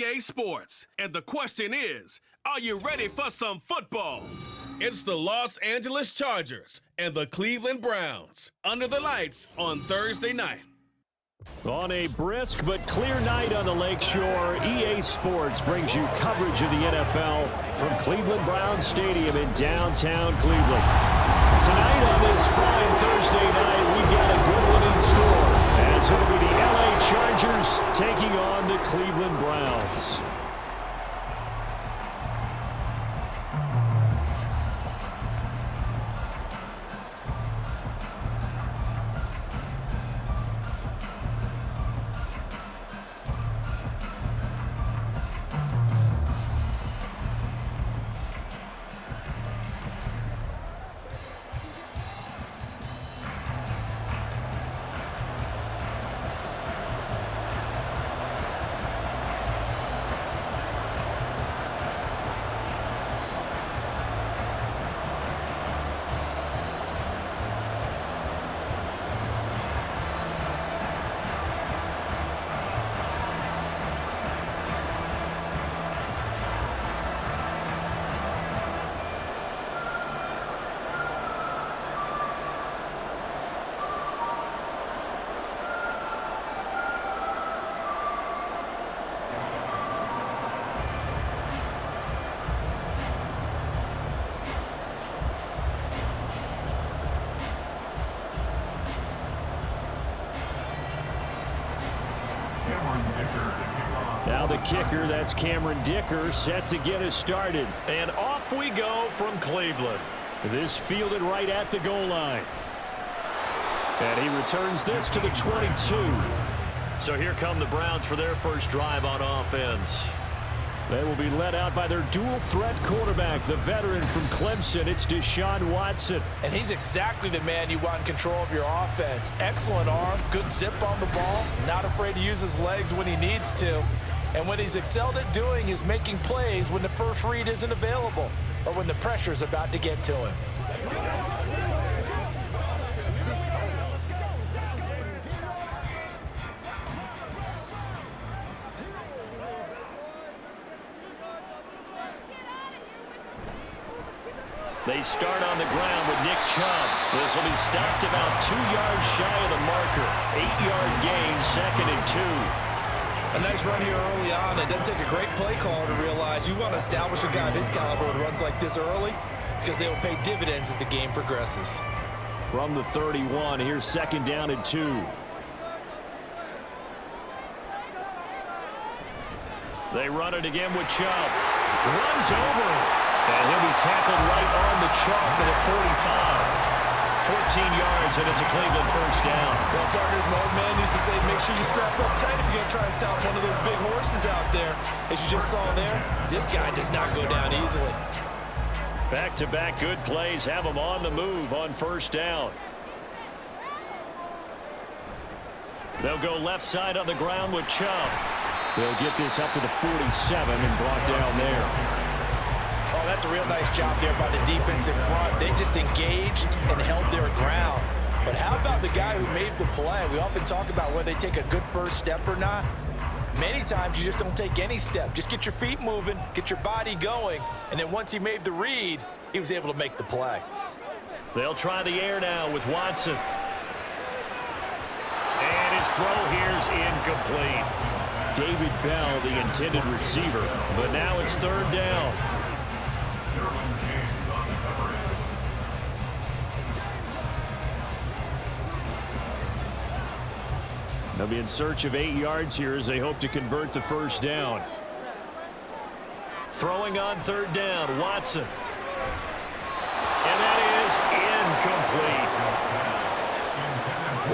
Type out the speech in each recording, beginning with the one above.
EA Sports. And the question is, are you ready for some football? It's the Los Angeles Chargers and the Cleveland Browns under the lights on Thursday night. On a brisk but clear night on the Lakeshore, EA Sports brings you coverage of the NFL from Cleveland Browns Stadium in downtown Cleveland. Tonight on this fine Thursday night, we've got a good one in store, as it'll be the LA Chargers taking on the Cleveland Browns. Now the kicker, that's Cameron Dicker, set to get us started. And off we go from Cleveland. This fielded right at the goal line. And he returns this to the 22. So here come the Browns for their first drive on offense. They will be led out by their dual-threat quarterback, the veteran from Clemson. It's Deshaun Watson. And he's exactly the man you want in control of your offense. Excellent arm, good zip on the ball, not afraid to use his legs when he needs to. And what he's excelled at doing is making plays when the first read isn't available or when the pressure's about to get to him. They start on the ground with Nick Chubb. This will be stopped about 2 yards shy of the marker. 8-yard gain, 2nd and 2. A nice run here early on. It doesn't take a great play caller to realize you want to establish a guy of his caliber with runs like this early because they will pay dividends as the game progresses. From the 31, here's 2nd down and 2. They run it again with Chubb. Runs over him. And he'll be tackled right on the chalk at 45. 14 yards, and it's a Cleveland first down. Well, partners, my old man used to say, make sure you strap up tight if you're going to try and stop one of those big horses out there. As you just saw there, this guy does not go down easily. Back-to-back good plays have him on the move on first down. They'll go left side on the ground with Chubb. They'll get this up to the 47 and brought down there. Oh, that's a real nice job there by the defense in front. They just engaged and held their ground. But how about the guy who made the play? We often talk about whether they take a good first step or not. Many times you just don't take any step. Just get your feet moving, get your body going, and then once he made the read, he was able to make the play. They'll try the air now with Watson. And his throw here's incomplete. David Bell, the intended receiver, but now it's 3rd down. They'll be in search of 8 yards here as they hope to convert the first down. Throwing on 3rd down, Watson. And that is incomplete.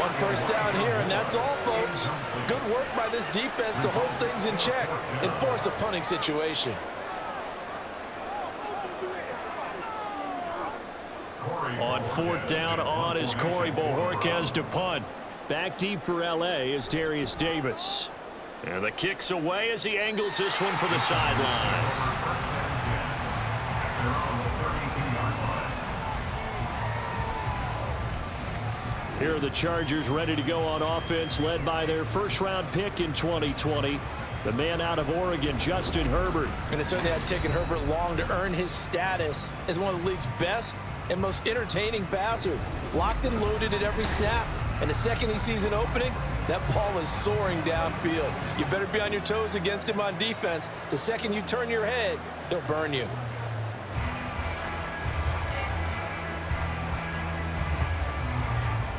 One first down here, and that's all, folks. Good work by this defense to hold things in check and force a punting situation. On 4th down, on is Corey Bojorquez to punt. Back deep for L.A. is Darius Davis. And the kick's away as he angles this one for the sideline. Here are the Chargers ready to go on offense, led by their first-round pick in 2020, the man out of Oregon, Justin Herbert. And it certainly had taken Herbert long to earn his status as one of the league's best and most entertaining passers. Locked and loaded at every snap. And the second he sees an opening, that ball is soaring downfield. You better be on your toes against him on defense. The second you turn your head, he'll burn you.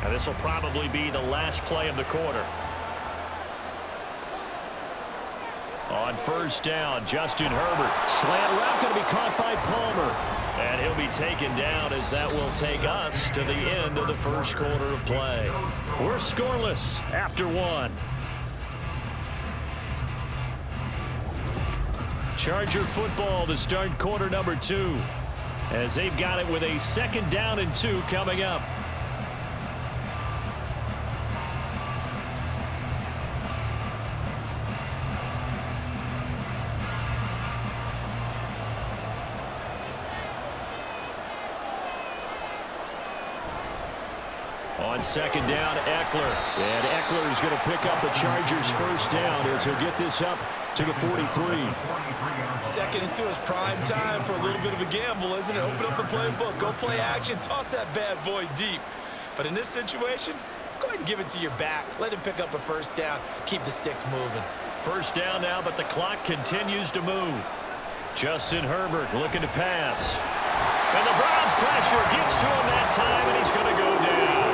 And this will probably be the last play of the quarter. On first down, Justin Herbert. Slant route going to be caught by Palmer. And he'll be taken down as that will take us to the end of the first quarter of play. We're scoreless after one. Charger football to start quarter number 2. As they've got it with a 2nd down and 2 coming up. On 2nd down, Eckler. And Eckler is going to pick up the Chargers' first down as he'll get this up to the 43. 2nd and 2 is prime time for a little bit of a gamble, isn't it? Open up the playbook, go play action, toss that bad boy deep. But in this situation, go ahead and give it to your back. Let him pick up a first down. Keep the sticks moving. First down now, but the clock continues to move. Justin Herbert looking to pass. And the Browns pressure gets to him that time, and he's going to go down.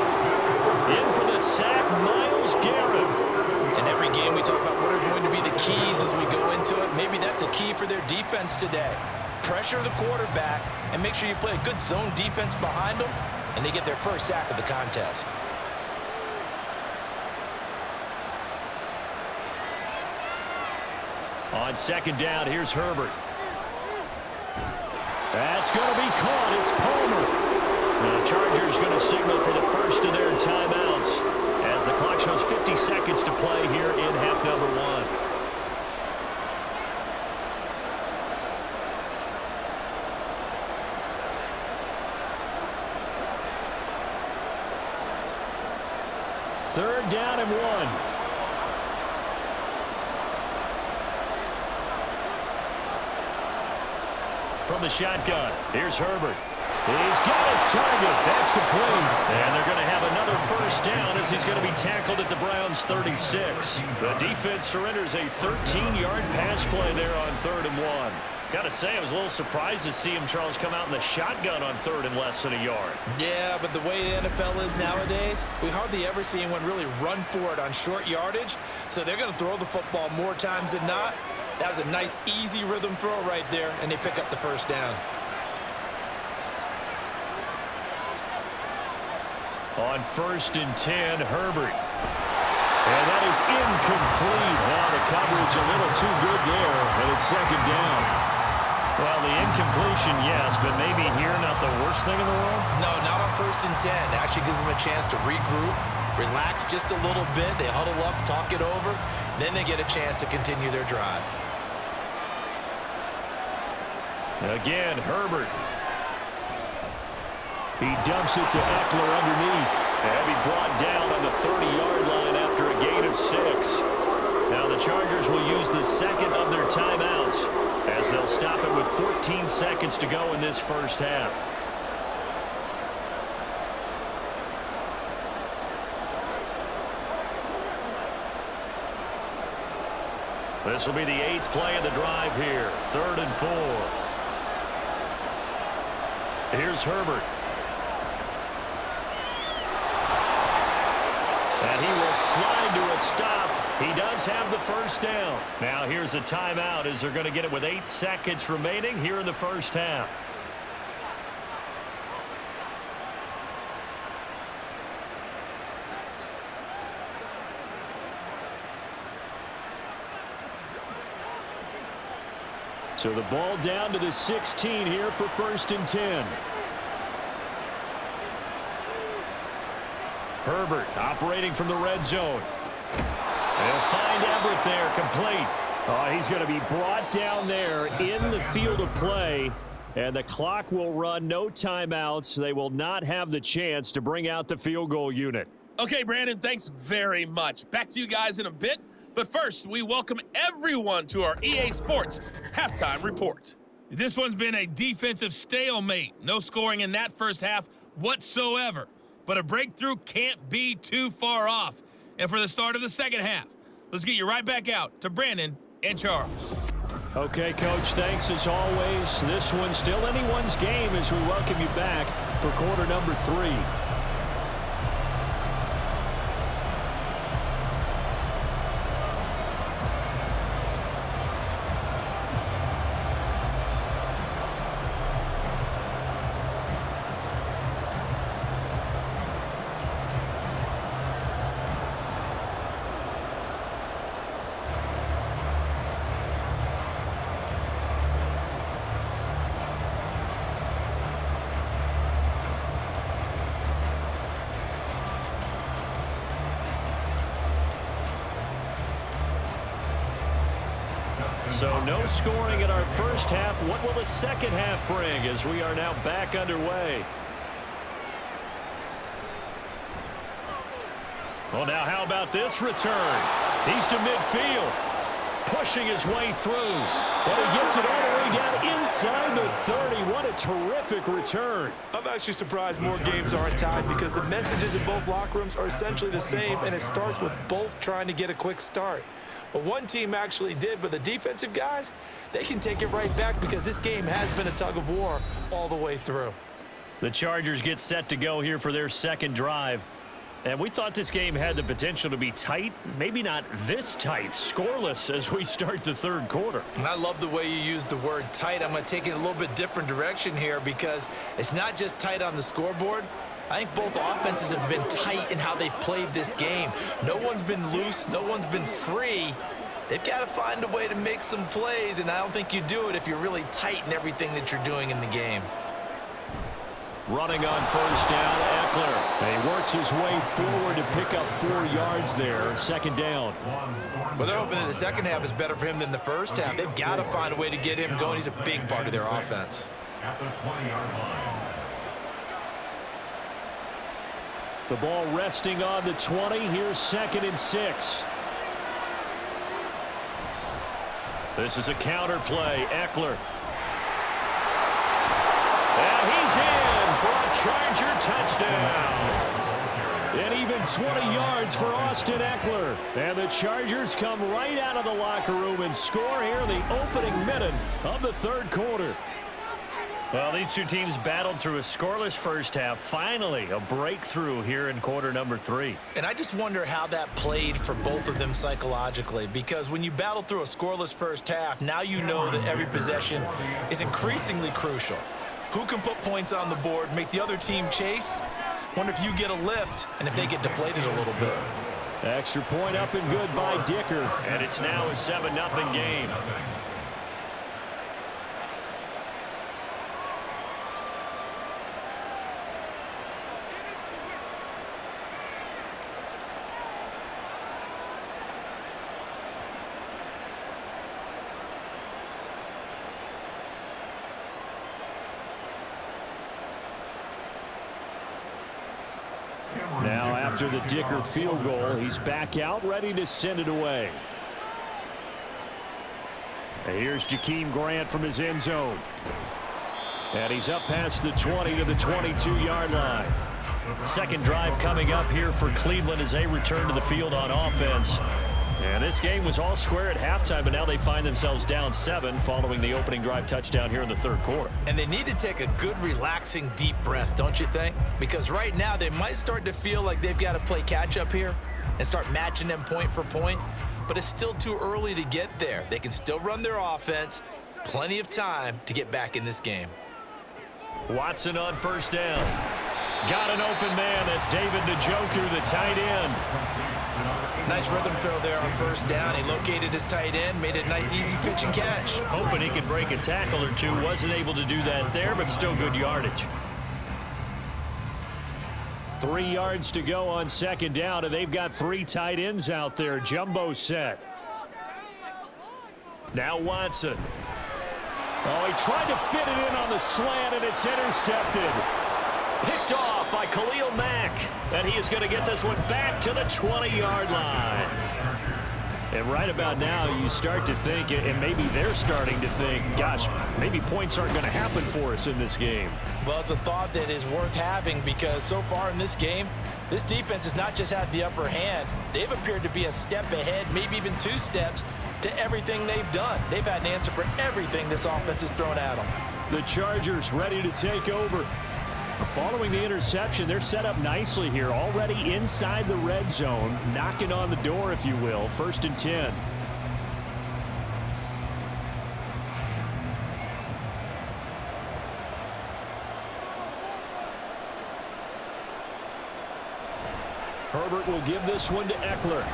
In for the sack, Myles Garrett. In every game we talk about what are going to be the keys as we go into it. Maybe that's a key for their defense today. Pressure the quarterback and make sure you play a good zone defense behind them, and they get their first sack of the contest. On 2nd down, here's Herbert. That's going to be caught. It's Palmer. The Chargers going to signal for the first of their timeouts as the clock shows 50 seconds to play here in half number 1. Third down and 1. From the shotgun, here's Herbert. He's got his target. That's complete. And they're going to have another first down as he's going to be tackled at the Browns' 36. The defense surrenders a 13-yard pass play there on 3rd and 1. Got to say, I was a little surprised to see him, Charles, come out in the shotgun on 3rd and less than a yard. Yeah, but the way the NFL is nowadays, we hardly ever see anyone really run for it on short yardage. So they're going to throw the football more times than not. That was a nice, easy rhythm throw right there, and they pick up the first down. On 1st and 10, Herbert. And that is incomplete. Now the coverage a little too good there, and it's 2nd down. Well, the incompletion, yes, but maybe here not the worst thing in the world? No, not on 1st and 10. It actually gives them a chance to regroup, relax just a little bit. They huddle up, talk it over. Then they get a chance to continue their drive. Again, Herbert. He dumps it to Eckler underneath. And be brought down on the 30-yard line after a gain of 6. Now the Chargers will use the 2nd of their timeouts as they'll stop it with 14 seconds to go in this first half. This will be the 8th play of the drive here. 3rd and 4. Here's Herbert. And he will slide to a stop. He does have the first down. Now here's a timeout as they're going to get it with 8 seconds remaining here in the first half. So the ball down to the 16 here for 1st and 10. Herbert operating from the red zone. They'll find Everett there, complete. Oh, he's going to be brought down there in the field of play, and the clock will run, no timeouts. They will not have the chance to bring out the field goal unit. Okay, Brandon, thanks very much. Back to you guys in a bit. But first, we welcome everyone to our EA Sports Halftime Report. This one's been a defensive stalemate. No scoring in that first half whatsoever. But a breakthrough can't be too far off. And for the start of the second half, let's get you right back out to Brandon and Charles. Okay, Coach, thanks as always. This one's still anyone's game as we welcome you back for quarter number 3. So no scoring in our first half. What will the second half bring as we are now back underway? Well, now how about this return? He's to midfield, pushing his way through. But he gets it all the way down inside the 30. What a terrific return. I'm actually surprised more games aren't tied because the messages in both locker rooms are essentially the same, and it starts with both trying to get a quick start. But one team actually did, but the defensive guys, they can take it right back because this game has been a tug of war all the way through. The Chargers get set to go here for their second drive. And we thought this game had the potential to be tight, maybe not this tight, scoreless as we start the third quarter. And I love the way you use the word tight. I'm going to take it a little bit different direction here because it's not just tight on the scoreboard. I think both offenses have been tight in how they've played this game. No one's been loose. No one's been free. They've got to find a way to make some plays, and I don't think you do it if you're really tight in everything that you're doing in the game. Running on first down, Eckler. He works his way forward to pick up 4 yards there. Second down. Well, they're hoping that the second half is better for him than the first half. They've got to find a way to get him going. He's a big part of their offense. At the 20-yard line. The ball resting on the 20. Here's 2nd and 6. This is a counter play. Eckler. And he's in for a Charger touchdown. And even 20 yards for Austin Eckler. And the Chargers come right out of the locker room and score here in the opening minute of the third quarter. Well, these two teams battled through a scoreless first half. Finally, a breakthrough here in quarter number 3. And I just wonder how that played for both of them psychologically, because when you battle through a scoreless first half, now you know that every possession is increasingly crucial. Who can put points on the board, make the other team chase? Wonder if you get a lift and if they get deflated a little bit. Extra point up and good by Dicker. And it's now a 7-0 game. Now after the Dicker field goal, he's back out ready to send it away. And here's Jakeem Grant from his end zone. And he's up past the 20 to the 22-yard line. Second drive coming up here for Cleveland as they return to the field on offense. And this game was all square at halftime, but now they find themselves down 7 following the opening drive touchdown here in the third quarter. And they need to take a good, relaxing, deep breath, don't you think? Because right now they might start to feel like they've got to play catch-up here and start matching them point for point. But it's still too early to get there. They can still run their offense. Plenty of time to get back in this game. Watson on first down. Got an open man. That's David Njoku, the tight end. Nice rhythm throw there on first down. He located his tight end, made a nice easy pitch and catch. Hoping he could break a tackle or two. Wasn't able to do that there, but still good yardage. 3 yards to go on second down, and they've got 3 tight ends out there. Jumbo set. Now Watson. Oh, he tried to fit it in on the slant, and it's intercepted. Picked off by Khalil Mack. And he is going to get this one back to the 20-yard line. And right about now, you start to think, and maybe they're starting to think, gosh, maybe points aren't going to happen for us in this game. Well, it's a thought that is worth having because so far in this game, this defense has not just had the upper hand. They've appeared to be a step ahead, maybe even 2 steps to everything they've done. They've had an answer for everything this offense has thrown at them. The Chargers ready to take over. Following the interception, they're set up nicely here, already inside the red zone, knocking on the door, if you will. 1st and 10. Herbert will give this one to Eckler.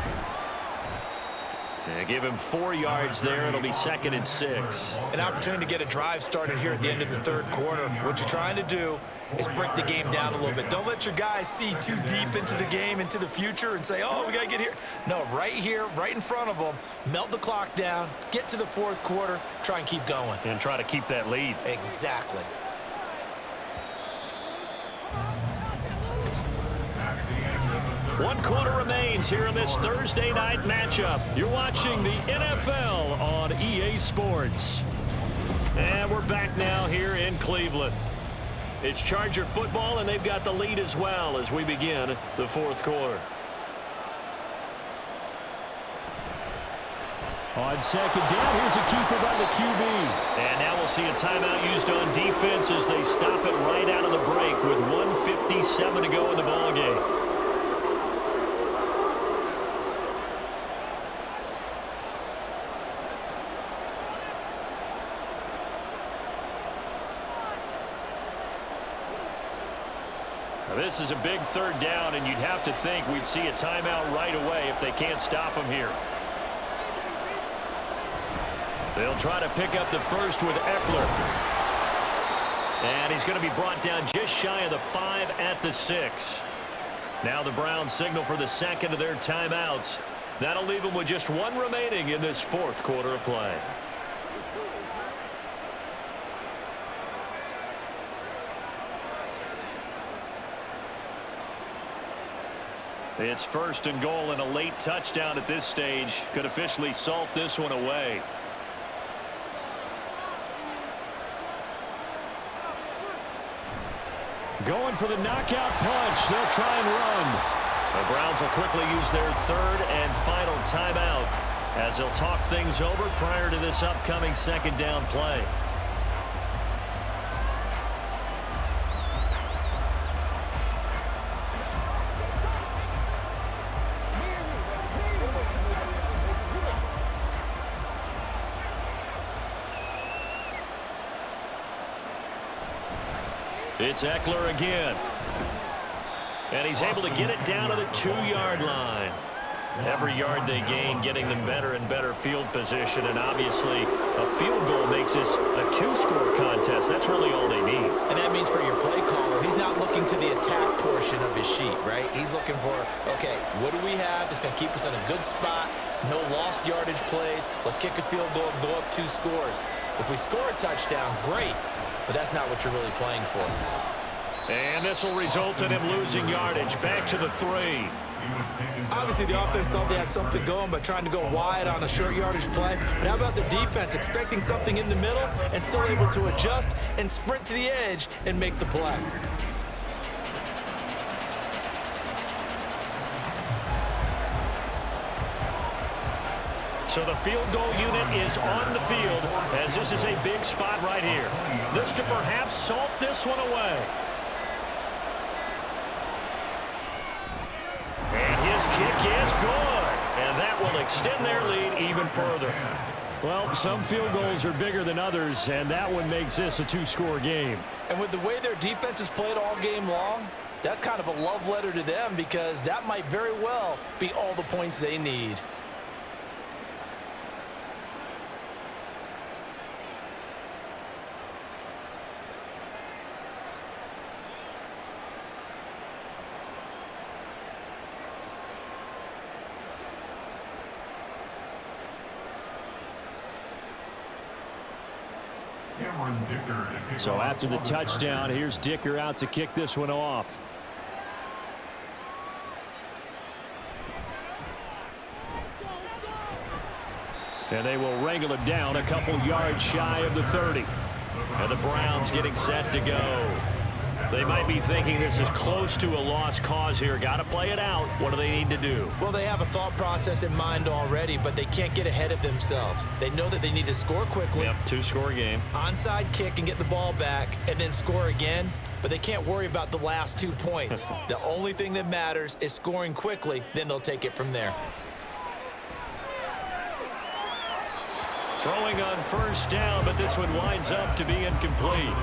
And give him 4 yards there. It'll be 2nd and 6. An opportunity to get a drive started here at the end of the 3rd quarter. What you're trying to do is break the game down a little bit. Don't let your guys see too deep into the game, into the future, and say, oh, we got to get here. No, right here, right in front of them, melt the clock down, get to the 4th quarter, try and keep going. And try to keep that lead. Exactly. One quarter remains here in this Thursday night matchup. You're watching the NFL on EA Sports. And we're back now here in Cleveland. It's Charger football, and they've got the lead as well as we begin the 4th quarter. On 2nd down, here's a keeper by the QB. And now we'll see a timeout used on defense as they stop it right out of the break with 1:57 to go in the ballgame. This is a big 3rd down, and you'd have to think we'd see a timeout right away if they can't stop him here. They'll try to pick up the 1st with Eckler. And he's going to be brought down just shy of the 5 at the 6. Now the Browns signal for the 2nd of their timeouts. That'll leave them with just 1 remaining in this 4th quarter of play. It's 1st and goal, and a late touchdown at this stage could officially salt this one away. Going for the knockout punch. They'll try and run. The Browns will quickly use their 3rd and final timeout as they'll talk things over prior to this upcoming 2nd down play. It's Eckler again. And he's able to get it down to the 2-yard line. Every yard they gain, getting them better and better field position. And obviously, a field goal makes this a 2-score contest. That's really all they need. And that means for your play caller, he's not looking to the attack portion of his sheet, right? He's looking for, okay, what do we have that's going to keep us in a good spot? No lost yardage plays. Let's kick a field goal and go up 2 scores. If we score a touchdown, great. But that's not what you're really playing for. And this will result in him losing yardage. Back to the 3. Obviously, the offense thought they had something going by trying to go wide on a short yardage play. But how about the defense expecting something in the middle and still able to adjust and sprint to the edge and make the play? So the field goal unit is on the field as this is a big spot right here. This to perhaps salt this one away. And his kick is good. And that will extend their lead even further. Well, some field goals are bigger than others, and that one makes this a 2-score game. And with the way their defense has played all game long, that's kind of a love letter to them because that might very well be all the points they need. So after the touchdown, here's Dicker out to kick this one off. And they will wrangle it down a couple yards shy of the 30. And the Browns getting set to go. They might be thinking this is close to a lost cause here. Got to play it out. What do they need to do? Well, they have a thought process in mind already, but they can't get ahead of themselves. They know that they need to score quickly. Yep, two-score game. Onside kick and get the ball back and then score again, but they can't worry about the last 2 points. The only thing that matters is scoring quickly, then they'll take it from there. Throwing on first down, but this one winds up to be incomplete.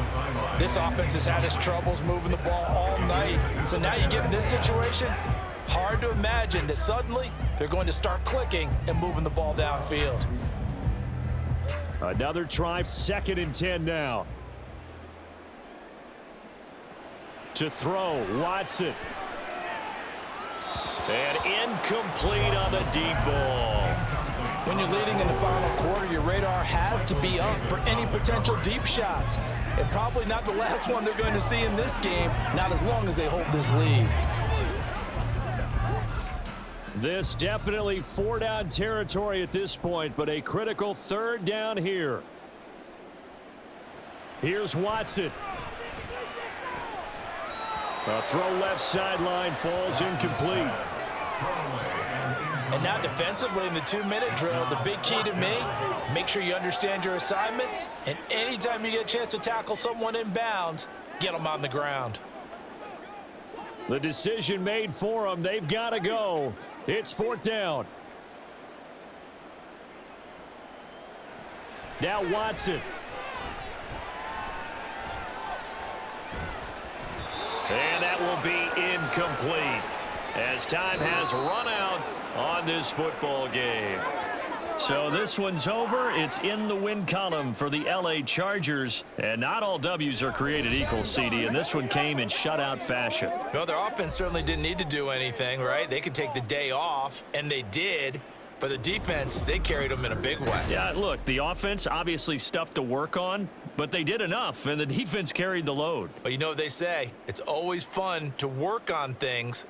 This offense has had its troubles moving the ball all night. So now you get in this situation, hard to imagine that suddenly they're going to start clicking and moving the ball downfield. Another try, 2nd and 10 now. To throw, Watson. And incomplete on the deep ball. When you're leading in the final quarter, your radar has to be up for any potential deep shots. And probably not the last one they're going to see in this game, not as long as they hold this lead. This definitely 4-down territory at this point, but a critical 3rd down here. Here's Watson. A throw left sideline falls incomplete. And now defensively in the 2-minute drill, the big key to me, make sure you understand your assignments, and anytime you get a chance to tackle someone in bounds, get them on the ground. The decision made for them. They've got to go. It's 4th down. Now Watson. And that will be incomplete as time has run out on this football game. So this one's over. It's in the win column for the LA Chargers. And not all W's are created equal, CD, and this one came in shutout fashion. No, their offense certainly didn't need to do anything, right? They could take the day off, and they did. But the defense, they carried them in a big way. Yeah, look, the offense obviously stuff to work on, but they did enough, and the defense carried the load. But you know what they say? It's always fun to work on things